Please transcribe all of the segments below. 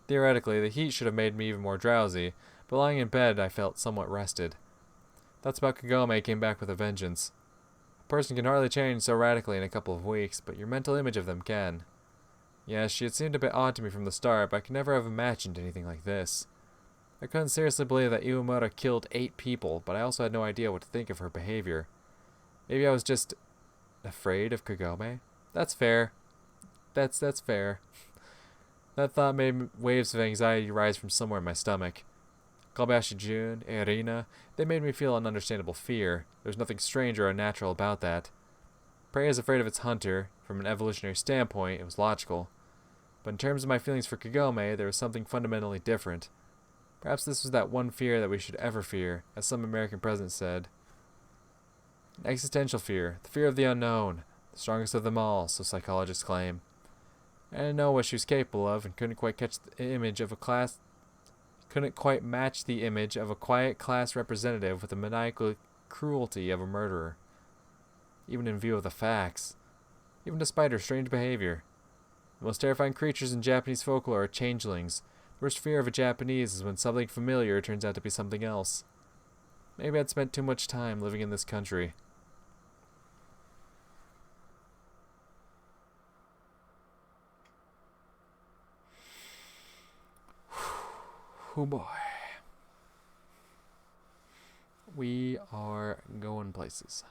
Theoretically, the heat should have made me even more drowsy, but lying in bed I felt somewhat rested. Thoughts about Kagome came back with a vengeance. A person can hardly change so radically in a couple of weeks, but your mental image of them can. Yes, she had seemed a bit odd to me from the start, but I could never have imagined anything like this. I couldn't seriously believe that Iwamura killed 8 people, but I also had no idea what to think of her behavior. Maybe I was just afraid of Kagome? That's fair. That's fair. That thought made waves of anxiety rise from somewhere in my stomach. Kobayashi Jun, Erina, they made me feel an ununderstandable fear. There was nothing strange or unnatural about that. Prey is afraid of its hunter. From an evolutionary standpoint, it was logical. But in terms of my feelings for Kagome, there was something fundamentally different. Perhaps this was that one fear that we should ever fear, as some American president said. An existential fear, the fear of the unknown, the strongest of them all, so psychologists claim. I didn't know what she was capable of, and couldn't quite match the image of a quiet class representative with the maniacal cruelty of a murderer. Even in view of the facts. Even despite her strange behavior. The most terrifying creatures in Japanese folklore are changelings. The worst fear of a Japanese is when something familiar turns out to be something else. Maybe I'd spent too much time living in this country. Oh boy. We are going places.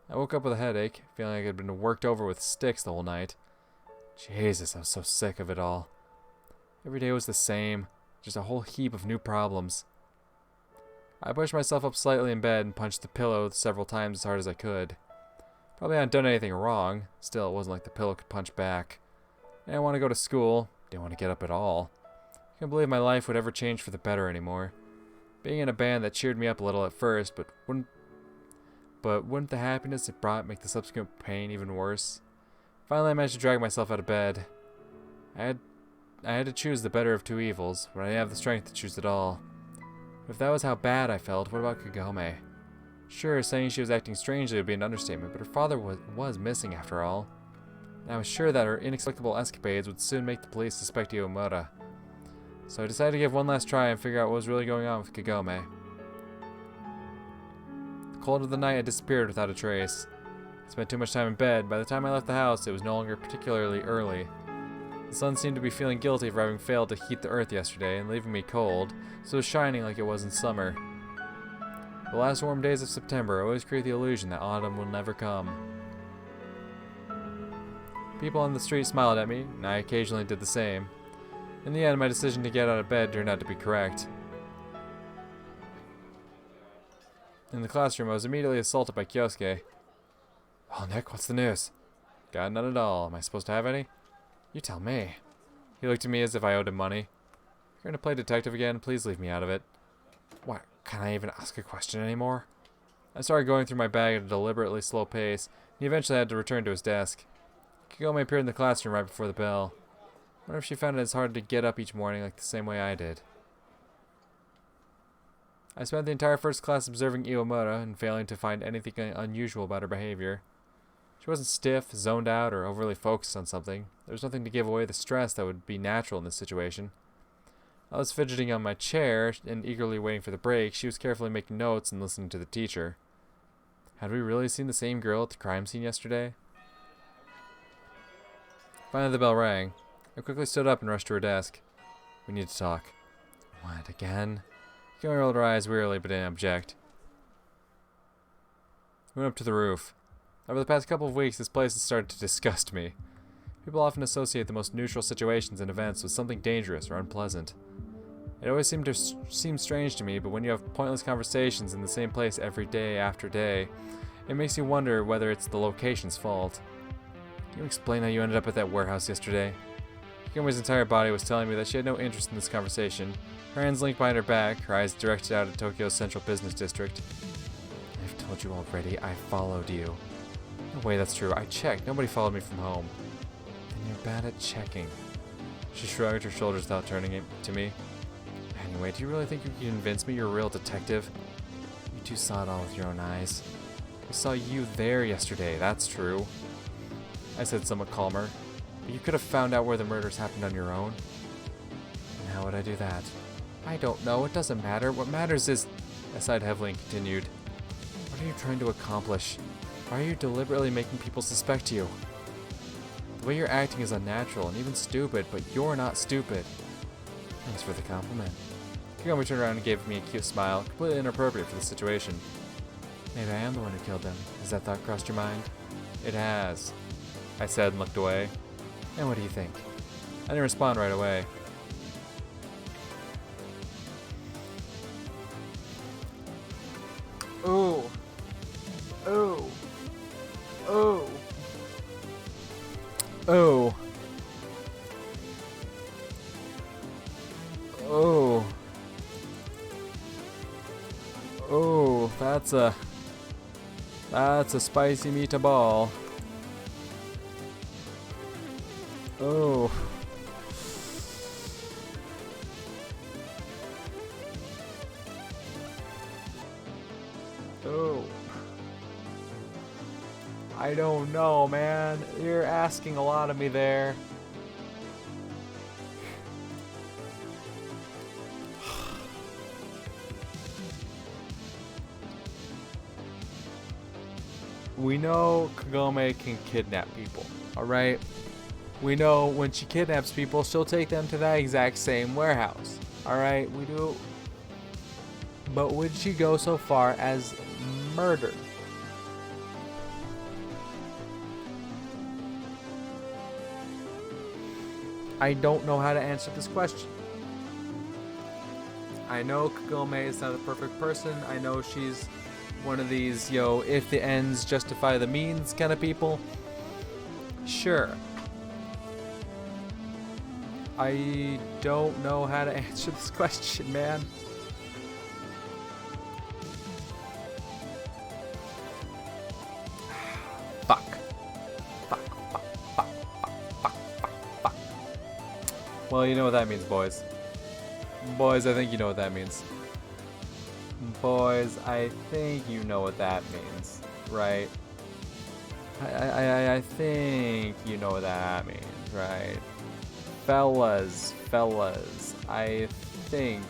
I woke up with a headache, feeling like I'd been worked over with sticks the whole night. Jesus, I was so sick of it all. Every day was the same, just a whole heap of new problems. I pushed myself up slightly in bed and punched the pillow several times as hard as I could. Probably hadn't done anything wrong, still it wasn't like the pillow could punch back. I didn't want to go to school, didn't want to get up at all. I couldn't believe my life would ever change for the better anymore. Being in a band that cheered me up a little at first, but wouldn't the happiness it brought make the subsequent pain even worse? Finally, I managed to drag myself out of bed. I had to choose the better of two evils, but I didn't have the strength to choose it all. If that was how bad I felt, what about Kagome? Sure, saying she was acting strangely would be an understatement, but her father was missing after all. And I was sure that her inexplicable escapades would soon make the police suspect Iwamura. So I decided to give one last try and figure out what was really going on with Kagome. The cold of the night had disappeared without a trace. I spent too much time in bed. By the time I left the house, it was no longer particularly early. The sun seemed to be feeling guilty for having failed to heat the earth yesterday and leaving me cold, so it was shining like it was in summer. The last warm days of September always create the illusion that autumn will never come. People on the street smiled at me, and I occasionally did the same. In the end, my decision to get out of bed turned out to be correct. In the classroom, I was immediately assaulted by Kyosuke. "Well, Nick, what's the news?" "Got none at all. Am I supposed to have any?" "You tell me." He looked at me as if I owed him money. "You're going to play detective again? Please leave me out of it." "What, can I even ask a question anymore?" I started going through my bag at a deliberately slow pace, and he eventually had to return to his desk. Kagome appeared in the classroom right before the bell. I wonder if she found it as hard to get up each morning like the same way I did. I spent the entire first class observing Iwamura and failing to find anything unusual about her behavior. She wasn't stiff, zoned out, or overly focused on something. There was nothing to give away the stress that would be natural in this situation. I was fidgeting on my chair and eagerly waiting for the break. She was carefully making notes and listening to the teacher. Had we really seen the same girl at the crime scene yesterday? Finally the bell rang. I quickly stood up and rushed to her desk. "We need to talk." "What, again?" She rolled her eyes wearily but didn't object. We went up to the roof. Over the past couple of weeks, this place has started to disgust me. People often associate the most neutral situations and events with something dangerous or unpleasant. It always seems strange to me, but when you have pointless conversations in the same place every day after day, it makes you wonder whether it's the location's fault. Can you explain how you ended up at that warehouse yesterday? Kikomi's entire body was telling me that she had no interest in this conversation. Her hands linked behind her back, her eyes directed out at Tokyo's central business district. "I've told you already, I followed you." "No way that's true. I checked. Nobody followed me from home." "Then you're bad at checking." She shrugged her shoulders without turning it to me. "Anyway, do you really think you can convince me you're a real detective? You two saw it all with your own eyes. We saw you there yesterday, that's true." I said somewhat calmer. You could have found out where the murders happened on your own. And how would I do that? I don't know. It doesn't matter. What matters is... I sighed heavily and continued. What are you trying to accomplish? Why are you deliberately making people suspect you? The way you're acting is unnatural and even stupid, but you're not stupid. Thanks for the compliment. Kagome turned around and gave me a cute smile, completely inappropriate for the situation. Maybe I am the one who killed them. Has that thought crossed your mind? It has, I said and looked away. And what do you think? I didn't respond right away. Ooh. Ooh. Ooh. Oh. Oh. Oh, that's a spicy meatball. Oh. Oh. I don't know, man. You're asking a lot of me there. We know Kagome can kidnap people, alright? We know when she kidnaps people, she'll take them to that exact same warehouse, alright? We do. But would she go so far as murder? I don't know how to answer this question. I know Kagome is not a perfect person. I know she's one of these, if the ends justify the means kind of people. Sure. I don't know how to answer this question, man. Fuck. Fuck. Well, you know what that means, boys. Boys, I think you know what that means. Boys, I think you know what that means, right? I think you know what that means, right? Fellas, I think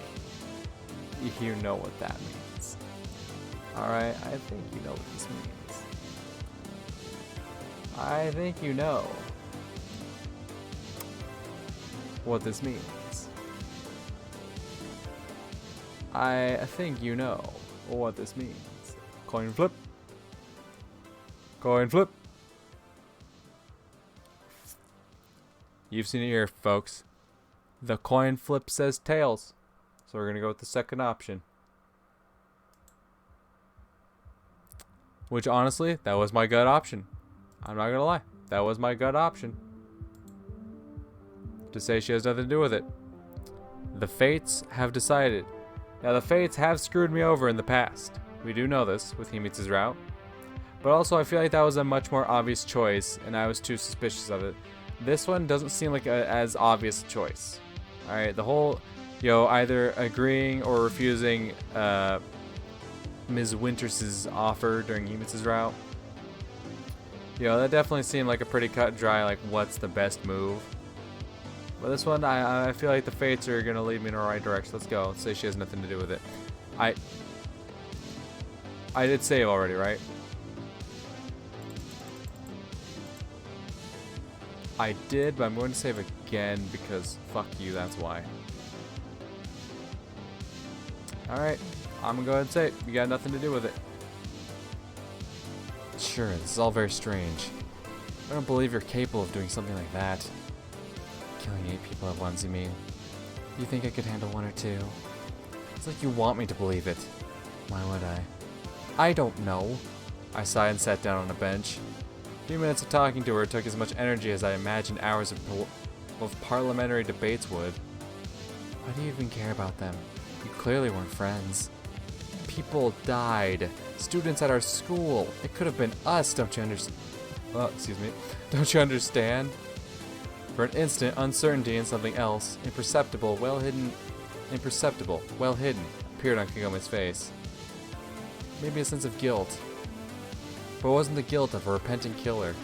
you know what that means. Alright, I think you know what this means. I think you know what this means. I think you know what this means. Coin flip. Coin flip. You've seen it here, folks. The coin flip says tails. So we're going to go with the second option. Which, honestly, that was my gut option. I'm not going to lie. That was my gut option. To say she has nothing to do with it. The fates have decided. Now, the fates have screwed me over in the past. We do know this with Himitsu's route. But also, I feel like that was a much more obvious choice, and I was too suspicious of it. This one doesn't seem like as obvious a choice. Alright, the whole, either agreeing or refusing Ms. Winters' offer during Himitsu's route. That definitely seemed like a pretty cut and dry, like, what's the best move. But this one, I feel like the fates are going to lead me in the right direction. Let's go. Let's say she has nothing to do with it. I did save already, right? I did, but I'm going to save again because fuck you, that's why. Alright, I'm going to go ahead and say it. You got nothing to do with it. Sure, this is all very strange. I don't believe you're capable of doing something like that. Killing 8 people at once, you mean? You think I could handle 1 or 2? It's like you want me to believe it. Why would I? I don't know. I sighed and sat down on a bench. A few minutes of talking to her took as much energy as I imagined hours of parliamentary debates would. Why do you even care about them? You clearly weren't friends. People died. Students at our school. It could have been us, don't you understand? Excuse me. Don't you understand? For an instant, uncertainty and something else, imperceptible, well hidden, appeared on Kagome's face. Maybe a sense of guilt. But it wasn't the guilt of a repentant killer.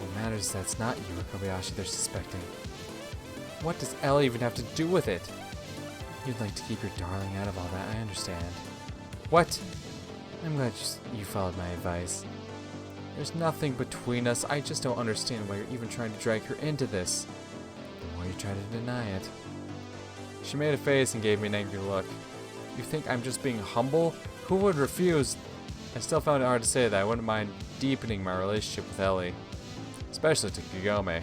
What matters is that it's not you or Kobayashi they're suspecting. What does Ellie even have to do with it? You'd like to keep your darling out of all that, I understand. What? I'm glad you followed my advice. There's nothing between us. I just don't understand why you're even trying to drag her into this. The more you try to deny it. She made a face and gave me an angry look. You think I'm just being humble? Who would refuse? I still found it hard to say that I wouldn't mind deepening my relationship with Ellie. Especially to Kagome.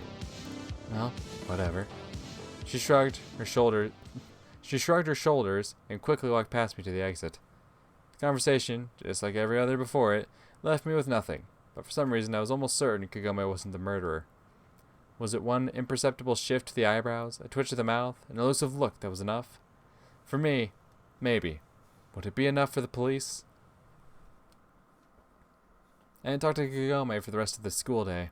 Well, whatever. She shrugged her shoulders and quickly walked past me to the exit. The conversation, just like every other before it, left me with nothing. But for some reason I was almost certain Kagome wasn't the murderer. Was it one imperceptible shift to the eyebrows, a twitch of the mouth, an elusive look that was enough? For me, maybe. Would it be enough for the police? I didn't talk to Kagome for the rest of the school day.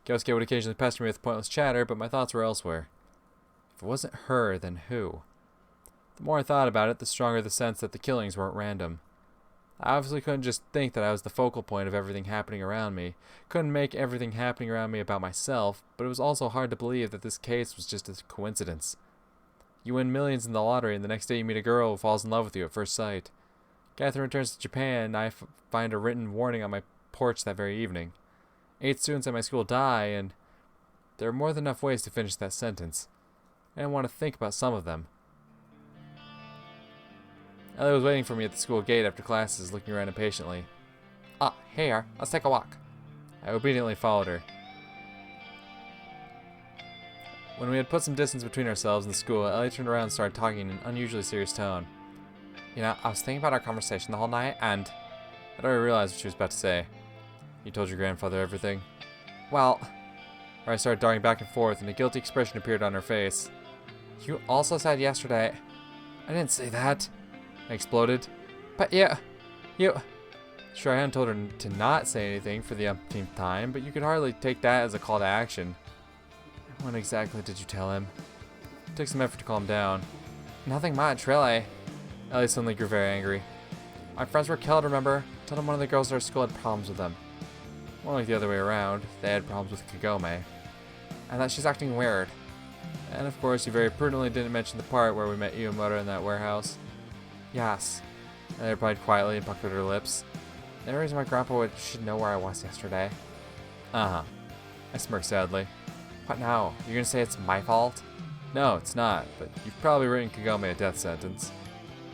Kyosuke would occasionally pester me with pointless chatter, but my thoughts were elsewhere. If it wasn't her, then who? The more I thought about it, the stronger the sense that the killings weren't random. I obviously couldn't just think that I was the focal point of everything happening around me. Couldn't make everything happening around me about myself, but it was also hard to believe that this case was just a coincidence. You win millions in the lottery, and the next day you meet a girl who falls in love with you at first sight. Catherine returns to Japan, and I find a written warning on my porch that very evening. 8 students at my school die, and there are more than enough ways to finish that sentence. I didn't want to think about some of them. Ellie was waiting for me at the school gate after classes, looking around impatiently. Ah, here, let's take a walk. I obediently followed her. When we had put some distance between ourselves and the school, Ellie turned around and started talking in an unusually serious tone. You know, I was thinking about our conversation the whole night, and I'd already realized what she was about to say. You told your grandfather everything? Well, or I started darting back and forth, and a guilty expression appeared on her face. You also said yesterday... I didn't say that. I exploded. But you... Sure, I hadn't told her to not say anything for the umpteenth time, but you could hardly take that as a call to action. What exactly did you tell him? It took some effort to calm down. Nothing much, really. Ellie suddenly grew very angry. My friends were killed, remember? I told him one of the girls at our school had problems with them. More like the other way around. They had problems with Kagome. And that she's acting weird. And of course, you very prudently didn't mention the part where we met Iwamura in that warehouse. Yes. Ellie replied quietly and puckered her lips. The only reason my grandpa should know where I was yesterday. Uh-huh. I smirked sadly. What now? You're gonna say it's my fault? No, it's not, but you've probably written Kagome a death sentence.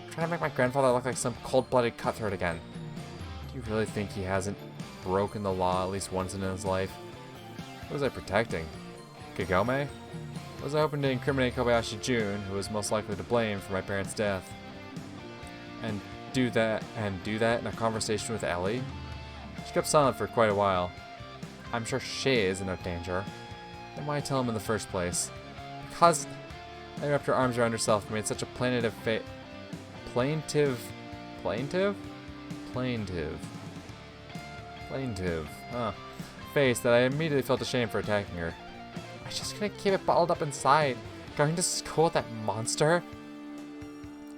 I'm trying to make my grandfather look like some cold-blooded cutthroat again. Do you really think he hasn't broken the law at least once in his life? Who was I protecting? Kagome? Was I hoping to incriminate Kobayashi Jun, who was most likely to blame for my parents' death? And do that in a conversation with Ellie? She kept silent for quite a while. I'm sure she is in no danger. Then why tell him in the first place? Because... I wrapped her arms around herself and made such a plaintive plaintive, face that I immediately felt ashamed for attacking her. I was just gonna keep it bottled up inside. Going to school with that monster?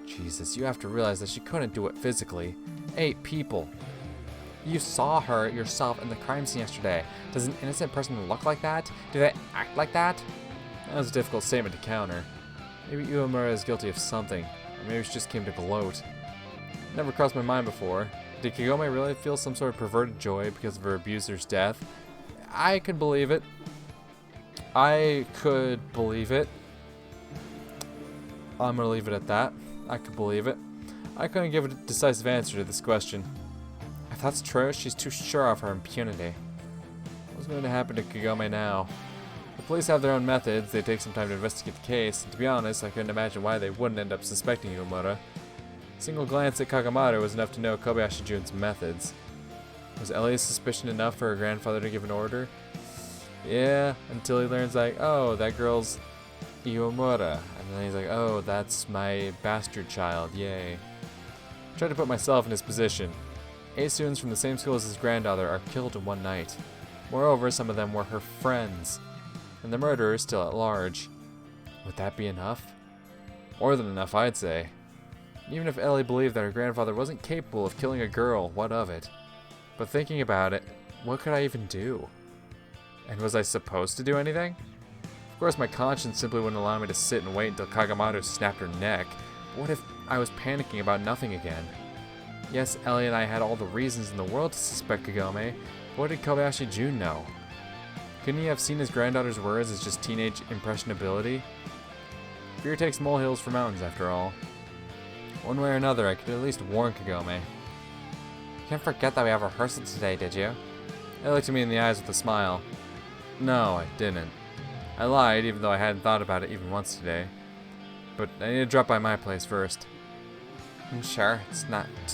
Jesus, you have to realize that she couldn't do it physically. 8 people. You saw her yourself in the crime scene yesterday. Does an innocent person look like that? Do they act like that? That was a difficult statement to counter. Maybe Iwamura is guilty of something. Or maybe she just came to gloat. Never crossed my mind before. Did Kagome really feel some sort of perverted joy because of her abuser's death? I could believe it. I'm gonna leave it at that. I could believe it. I couldn't give a decisive answer to this question. If that's true, she's too sure of her impunity. What's going to happen to Kagome now? The police have their own methods. They take some time to investigate the case, and to be honest, I couldn't imagine why they wouldn't end up suspecting Iwamura. A single glance at Kagamaru was enough to know Kobayashi Jun's methods. Was Ellie's suspicion enough for her grandfather to give an order? Yeah, until he learns, like, oh, that girl's Iwamura. And then he's like, oh, that's my bastard child, yay. I tried to put myself in his position. 8 students from the same school as his granddaughter are killed in one night. Moreover, some of them were her friends. And the murderer is still at large. Would that be enough? More than enough, I'd say. Even if Ellie believed that her grandfather wasn't capable of killing a girl, what of it? But thinking about it, what could I even do? And was I supposed to do anything? Of course, my conscience simply wouldn't allow me to sit and wait until Kagamaru snapped her neck. But what if I was panicking about nothing again? Yes, Ellie and I had all the reasons in the world to suspect Kagome, but what did Kobayashi Jun know? Couldn't he have seen his granddaughter's words as just teenage impressionability? Fear takes molehills for mountains, after all. One way or another, I could at least warn Kagome. You can't forget that we have rehearsal today, did you? He looked at me in the eyes with a smile. No, I didn't. I lied, even though I hadn't thought about it even once today. But I need to drop by my place first. Sure,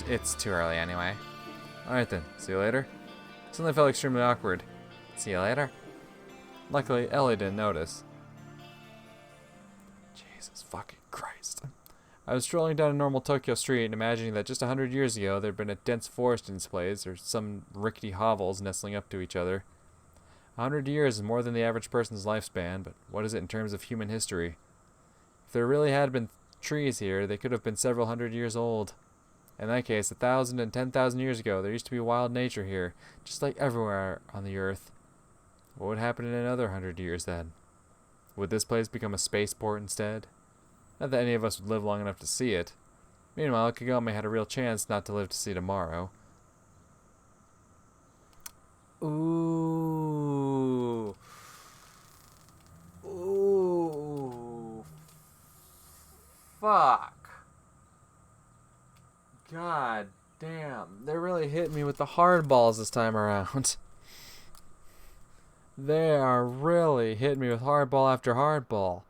it's too early anyway. Alright then, see you later. Suddenly felt extremely awkward. See you later. Luckily, Ellie didn't notice. Jesus fucking Christ. I was strolling down a normal Tokyo street and imagining that just 100 years ago there'd been a dense forest in its place, or some rickety hovels nestling up to each other. 100 years is more than the average person's lifespan, but what is it in terms of human history? If there really had been trees here, they could have been several hundred years old. In that case, 1,000 and 10,000 years ago, there used to be wild nature here, just like everywhere on the earth. What would happen in another 100 years then? Would this place become a spaceport instead? Not that any of us would live long enough to see it. Meanwhile, Kagome had a real chance not to live to see tomorrow. Ooh. Ooh. Fuck. God damn. They're really hitting me with the hard balls this time around. They are really hitting me with hardball after hardball.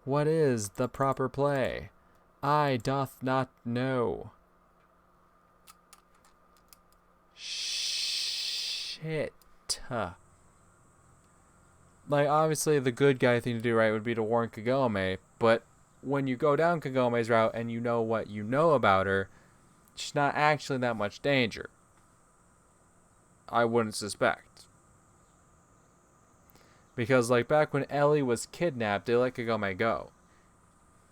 What is the proper play? I doth not know. Shit. Like, obviously the good guy thing to do, right, would be to warn Kagome, but when you go down Kagome's route and you know what you know about her, she's not actually that much danger. I wouldn't suspect. Because, like, back when Ellie was kidnapped, they let Kagome go.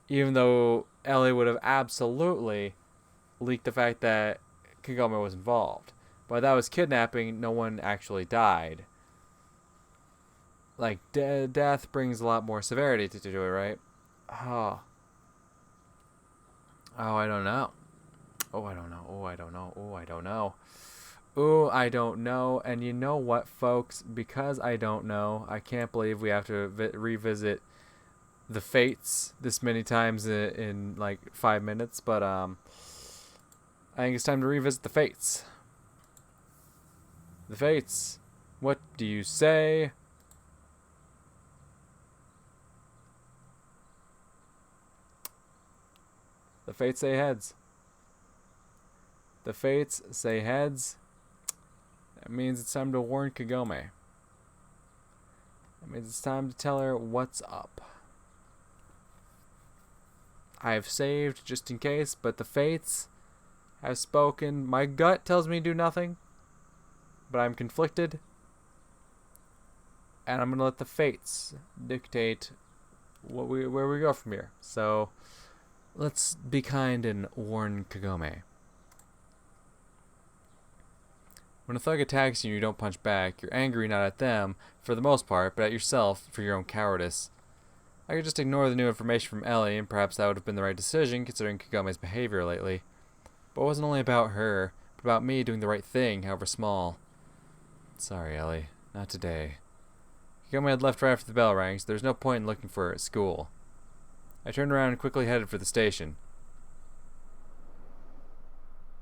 Even though Ellie would have absolutely leaked the fact that Kagome was involved. But that was kidnapping, no one actually died. Like, death brings a lot more severity to do it, right? Oh, I don't know. Oh, I don't know. Oh, I don't know. Oh, I don't know. Ooh, I don't know. And you know what, folks? Because I don't know, I can't believe we have to revisit the Fates this many times in like 5 minutes. But I think it's time to revisit the Fates. The Fates. What do you say? The Fates say heads. The Fates say heads. That means it's time to warn Kagome. That means it's time to tell her what's up. I have saved just in case, but the Fates have spoken. My gut tells me to do nothing, but I'm conflicted. And I'm going to let the Fates dictate where we go from here. So, let's be kind and warn Kagome. When a thug attacks you and you don't punch back, you're angry not at them, for the most part, but at yourself for your own cowardice. I could just ignore the new information from Ellie, and perhaps that would have been the right decision considering Kagome's behavior lately. But it wasn't only about her, but about me doing the right thing, however small. Sorry, Ellie. Not today. Kagome had left right after the bell rang, so there was no point in looking for her at school. I turned around and quickly headed for the station.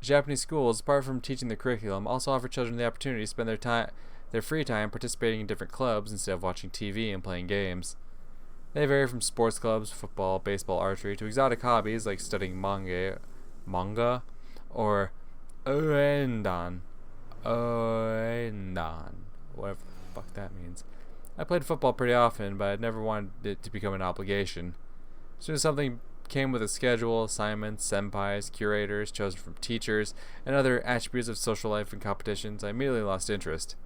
Japanese schools, apart from teaching the curriculum, also offer children the opportunity to spend their free time participating in different clubs instead of watching TV and playing games. They vary from sports clubs, football, baseball, archery, to exotic hobbies like studying manga, or oendan, whatever the fuck that means. I played football pretty often, but I never wanted it to become an obligation. As soon as something came with a schedule, assignments, senpais, curators, chosen from teachers, and other attributes of social life and competitions, I immediately lost interest.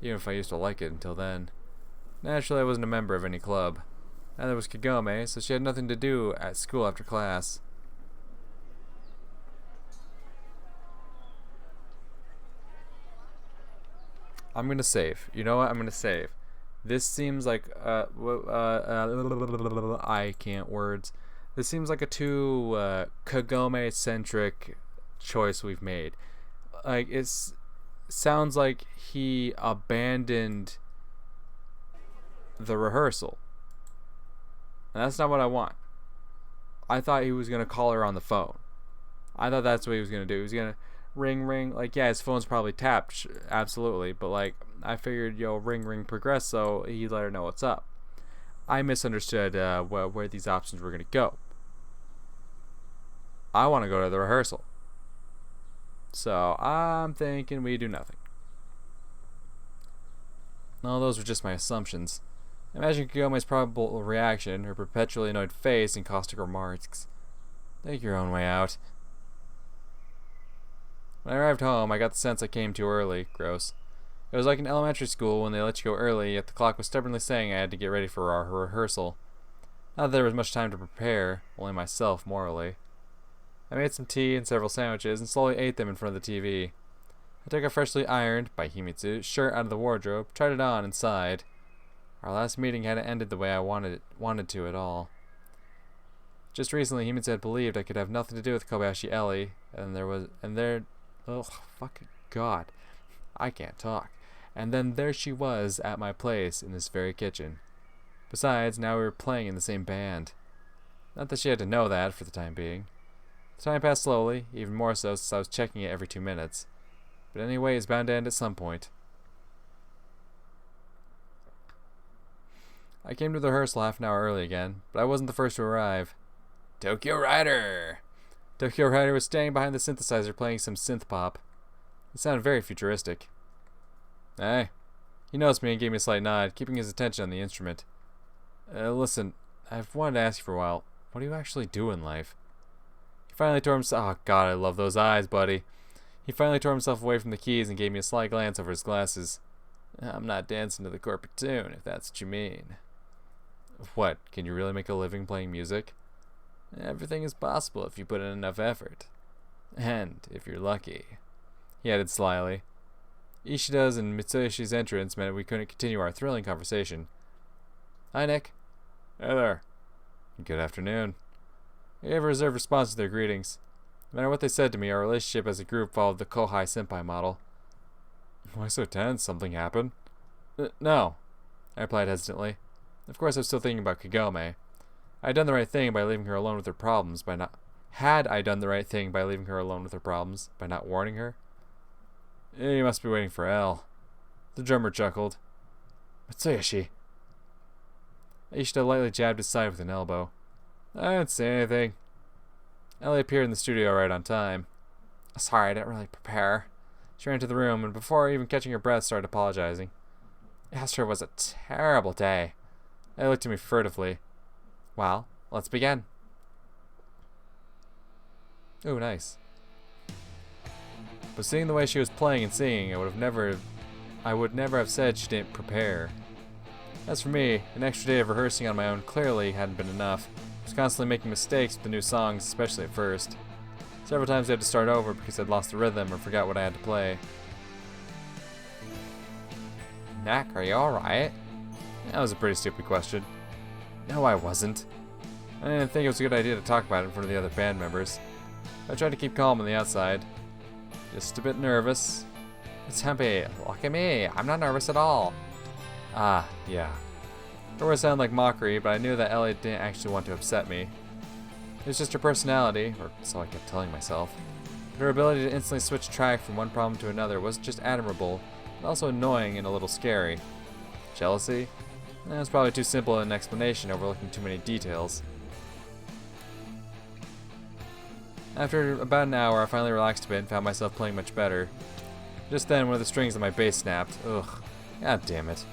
Even if I used to like it until then. Naturally, I wasn't a member of any club. Neither was Kagome, so she had nothing to do at school after class. I'm gonna save. You know what? I'm gonna save. This seems like I can't words. This seems like a too Kagome centric choice we've made. Like it's sounds like he abandoned the rehearsal. And that's not what I want. I thought he was gonna call her on the phone. I thought that's what he was gonna do. He was gonna ring. Like, yeah, his phone's probably tapped, absolutely. But like, I figured, ring progress, so he let her know what's up. I misunderstood where these options were gonna go. I want to go to the rehearsal. So I'm thinking we do nothing. No, those were just my assumptions. Imagine Kagome's probable reaction, her perpetually annoyed face, and caustic remarks. Take your own way out. When I arrived home, I got the sense I came too early. Gross. It was like in elementary school when they let you go early, yet the clock was stubbornly saying I had to get ready for our rehearsal. Not that there was much time to prepare, only myself, morally. I made some tea and several sandwiches and slowly ate them in front of the TV. I took a freshly ironed, by Himitsu, shirt out of the wardrobe, tried it on, and sighed. Our last meeting hadn't ended the way I wanted to at all. Just recently, Himitsu had believed I could have nothing to do with Kobayashi Ellie, oh, fucking God. I can't talk. And then there she was at my place in this very kitchen. Besides, now we were playing in the same band. Not that she had to know that for the time being. The time passed slowly, even more so since I was checking it every 2 minutes. But anyway, it's bound to end at some point. I came to the rehearsal half an hour early again, but I wasn't the first to arrive. Tokyo Rider! Tokyo Rider was standing behind the synthesizer playing some synth pop. It sounded very futuristic. Hey. He noticed me and gave me a slight nod, keeping his attention on the instrument. Listen, I've wanted to ask you for a while, what do you actually do in life? He finally tore himself... Oh, God, I love those eyes, buddy. He finally tore himself away from the keys and gave me a sly glance over his glasses. I'm not dancing to the corporate tune, if that's what you mean. What, can you really make a living playing music? Everything is possible if you put in enough effort. And if you're lucky. He added slyly. Ishida's and Mitsuyoshi's entrance meant we couldn't continue our thrilling conversation. Hi, Nick. Hey there. Good afternoon. I gave a reserved response to their greetings. No matter what they said to me, our relationship as a group followed the Kohai Senpai model. Why so tense? Something happened? No, I replied hesitantly. Of course, I was still thinking about Kagome. I had done the right thing by leaving her alone with her problems by not... Had I done the right thing by leaving her alone with her problems by not warning her? You must be waiting for Elle. The drummer chuckled. Mitsuyoshi. Ishida lightly jabbed his side with an elbow. I didn't say anything. Ellie appeared in the studio right on time. Sorry, I didn't really prepare. She ran into the room, and before even catching her breath, started apologizing. Yesterday was a terrible day. Ellie looked at me furtively. Well, let's begin. Ooh, nice. But seeing the way she was playing and singing, I would never have said she didn't prepare. As for me, an extra day of rehearsing on my own clearly hadn't been enough. I was constantly making mistakes with the new songs, especially at first. Several times I had to start over because I'd lost the rhythm or forgot what I had to play. Nick, are you alright? That was a pretty stupid question. No, I wasn't. I didn't think it was a good idea to talk about it in front of the other band members. I tried to keep calm on the outside. Just a bit nervous. Tempe, look at me. I'm not nervous at all. Ah, yeah. It would sound like mockery, but I knew that Ellie didn't actually want to upset me. It was just her personality, or so I kept telling myself. But her ability to instantly switch track from one problem to another wasn't just admirable, but also annoying and a little scary. Jealousy? That was probably too simple an explanation, overlooking too many details. After about an hour, I finally relaxed a bit and found myself playing much better. Just then, one of the strings on my bass snapped. Ugh. God damn it.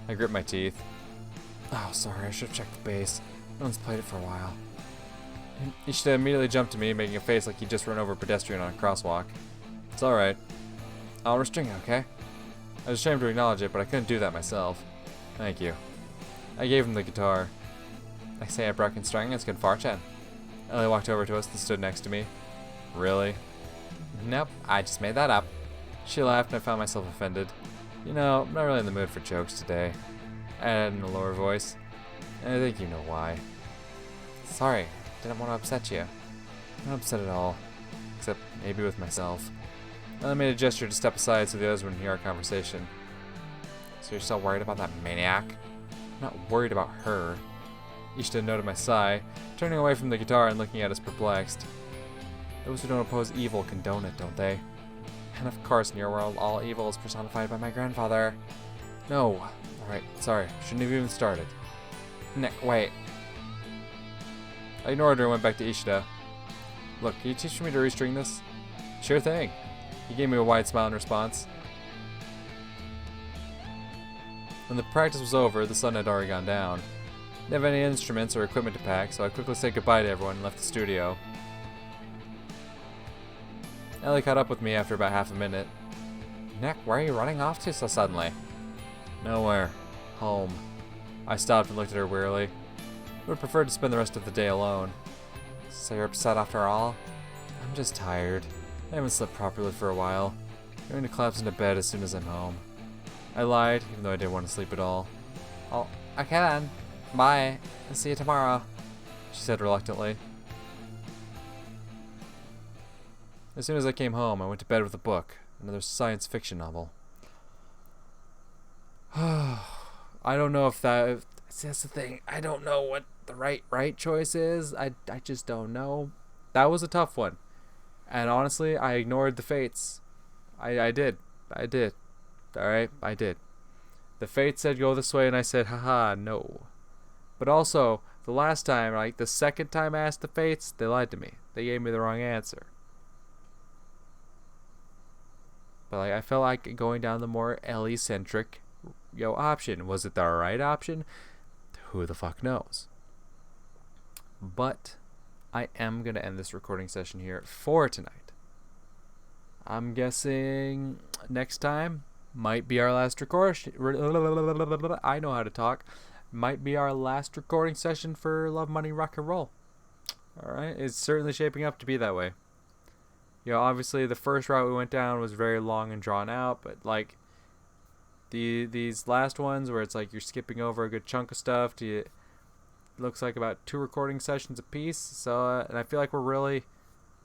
I gripped my teeth. Oh, sorry, I should have checked the bass. No one's played it for a while. Ishida immediately jumped to me, making a face like he'd just run over a pedestrian on a crosswalk. It's alright. I'll restring it, okay? I was ashamed to acknowledge it, but I couldn't do that myself. Thank you. I gave him the guitar. I say a broken string, it's good fortune. Ellie walked over to us and stood next to me. Really? Nope, I just made that up. She laughed and I found myself offended. You know, I'm not really in the mood for jokes today. I added in a lower voice. And I think you know why. Sorry, didn't want to upset you. Not upset at all. Except maybe with myself. I made a gesture to step aside so the others wouldn't hear our conversation. So you're still worried about that maniac? I'm not worried about her. Ishida noted my sigh, turning away from the guitar and looking at us perplexed. Those who don't oppose evil condone it, don't they? And of course, in your world, all evil is personified by my grandfather. No. Alright, sorry. Shouldn't have even started. Nick, wait. I ignored her and went back to Ishida. Look, can you teach me to restring this? Sure thing. He gave me a wide smile in response. When the practice was over, the sun had already gone down. I didn't have any instruments or equipment to pack, so I quickly said goodbye to everyone and left the studio. Ellie caught up with me after about half a minute. Nick, where are you running off to so suddenly? Nowhere. Home. I stopped and looked at her wearily. I would prefer to spend the rest of the day alone. So you're upset after all? I'm just tired. I haven't slept properly for a while. I'm going to collapse into bed as soon as I'm home. I lied, even though I didn't want to sleep at all. Oh, okay then. Bye. I'll see you tomorrow. She said reluctantly. As soon as I came home, I went to bed with a book, another science fiction novel. I don't know if that... That's the thing. I don't know what the right choice is. I just don't know. That was a tough one. And honestly, I ignored the fates. I did. Alright, I did. The fates said go this way, and I said, haha, no. But also, the last time, like the second time I asked the fates, they lied to me. They gave me the wrong answer. But like, I felt like going down the more Ellie-centric, option. Was it the right option? Who the fuck knows? But I am going to end this recording session here for tonight. I'm guessing next time might be our last recording. I know how to talk. Might be our last recording session for Love, Money, Rock and Roll. Alright, it's certainly shaping up to be that way. Obviously the first route we went down was very long and drawn out, but like these last ones where it's like you're skipping over a good chunk of stuff to looks like about 2 recording sessions a piece. So and I feel like we're really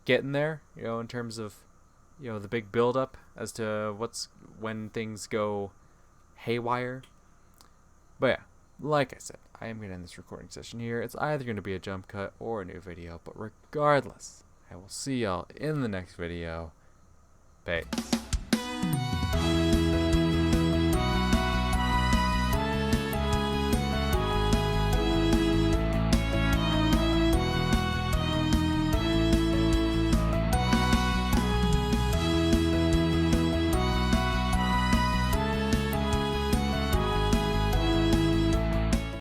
getting there, in terms of the big build up as to when things go haywire. But yeah, like I said, I am going to end this recording session here. It's either going to be a jump cut or a new video, but regardless, I will see y'all in the next video. Bye.